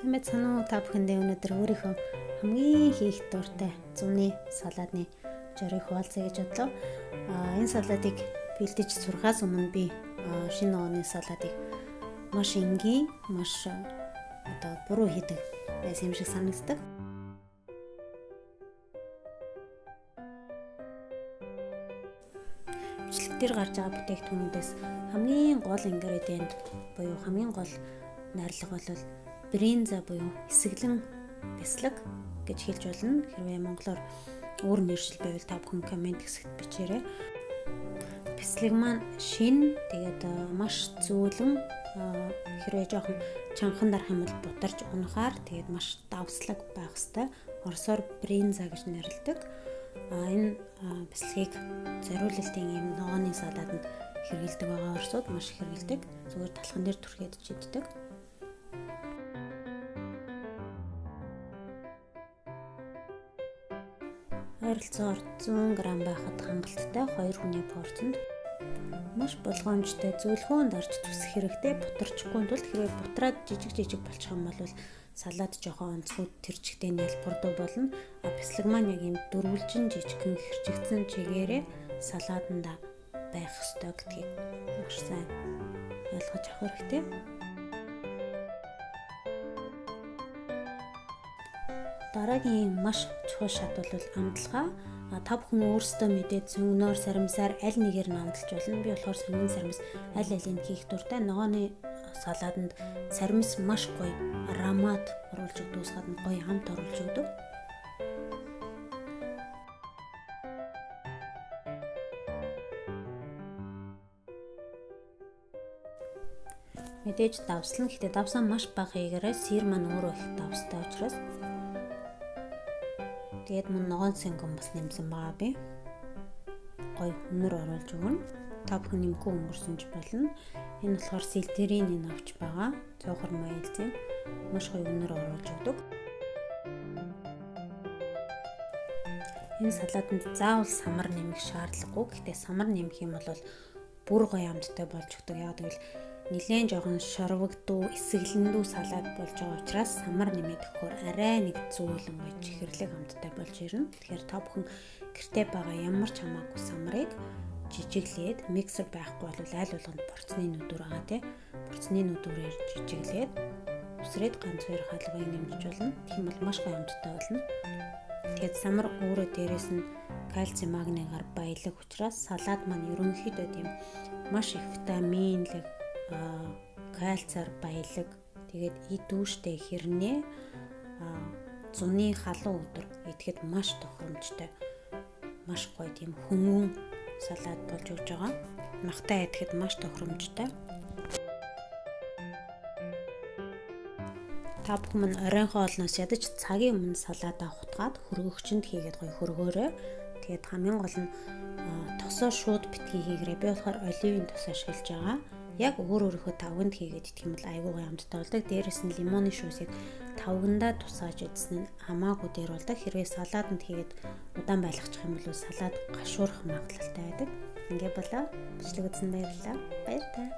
Сайн байна уу та бүхэндээ өнөөдөр өөрийнхөө хамгийн хийх дуртай зуны салаадны журыг хуваалцъя гэж бодлоо. Энэ салаадыг бэлдэж сурахаас өмнө би шинэ оны салаадыг маш энгийн, маш буруу хийдэг байсан юм шиг санагддаг. Бичлэгтэр гарч байгаа бүтээгдэхүүнүүдээс хамгийн гол ингредиент буюу хамгийн гол найрлага бол бринза буюу эсэглэн бяцлаг гэж хэлж болно. Хэрвээ монголоор өөр нэршил байвал та бүхэн комент хэсэгт бичээрэй. Бяцлаг маань шин, тэгээд маш зөөлөн, хэрвээ жоохон чанхан дарах юм бол бутарч унахаар тэгээд маш давслаг байх ёстой. Оросоор бринза гэж нэрлэдэг. Энэ бяцлагийг зориулалтын юм ногооны салааданд хэрэгэлдэг байгаа орсууд маш их хэрэгэлдэг. Зүгээр талхан дээр түрхээд иддэг. Ойролцоогоор 100 г байхад хангалттай 2 хүний порцонд маш болгоомжтой зөвлөгөөнд орж зүсэх хэрэгтэй. Бутарчихгүй тул хэрвээ бутраад жижиг болчих юм бол салаад жоохон онцгой тэр чигтээ ялбардаг болно. Бяцлаг маань яг юм дөрвөлжин жижигхэн хэрчигдсэн чигээрээ салааданда байх ёстой гэдгийг маш сайн ойлгож авах хэрэгтэй. Дараагийн маш чухал шат бол амталгаа. Та бүхэн өөрсдөө мэдээд цөмнөр сарамсаар аль нэгээр нь амталж болно. Би болохоор сонгон сарамс аль алийг хийх дуртай. Ногооны салааданд сарамс маш гоё аромат оруулж өгдөг, гадна гоё хамт оруулж өгдөг. Мэдээж давслан, гэхдээ давсан маш бага хийгээрээ сэр маань өөрөө их давстай учраас тэгээд мөн ногоон сэнгэн бас нэмсэн байгаа би. Гоё хүнээр оруулж өгнө. Та бүхэн нэмэхгүй өнгөрсөнж болно. Энэ болохоор сэлдэрийн энэ авч байгаа. Цоохор маялцын маш гоё хүнээр оруулж өгдөг. Энэ салааданд заавал самар нэмэх шаардлагагүй. Гэхдээ самар нэмэх юм бол бүр гоё амттай болж өгдөг. Яг гэвэл нэлээд жоохон шорвогдуу, эсэглэндүү салаад болж байгаа учраас самар нэмээд өгөхөөр арай нэг зөөлөн гоё чихэрлэг амттай болж ирнэ. Тэгэхээр та бүхэн гэртээ байгаа ямар ч хамаагүй самарыг жижиглээд миксер байхгүй бол аль болгонд порцны нүдүр байгаа тий. Порцны нүдүрээр жижиглээд үсрээд ганц хоёр хаалгыг нэмж болно. Тийм бол маш гоё амттай болно. Тэгээд самар өөрөө дээрээс нь кальци магнигаар баялаг учраас салаад маань ерөнхийдөө тийм маш их витаминлэг, кальцаар баялаг, тэгээд идүүштэй хэрнээ зуны халуун өдөр идэхэд маш тохиромжтой, маш гоё тийм хөнгөн салаад болж өгж байгаа. Махтай идэхэд маш тохиромжтой. Та бүхэн оройнхоо олноос ядаж цагийн өмнө салаадаа хутгаад хөргөгчөнд хийгээд гоё хөргөөрэй. Тэгээд хамгийн гол нь тосоо шууд битгий хийгээрэй. Би болохоор оливын тос ашиглаж байгаа. Яг өөрийнхөө тавганд хийгээд идэх юм бол айгүй гоё амттай болдог. Дээрээс нь лимоны шүүсийг тавгандаа тусааж идсэн нь хамаагүй дээр болдог. Хэрвээ салааданд хийгээд удаан байлгачих юм бол салаад гашуурах магадлалтай байдаг. Ингээ болоо. Бичлэг үзсэн баярлалаа. Баяр таа.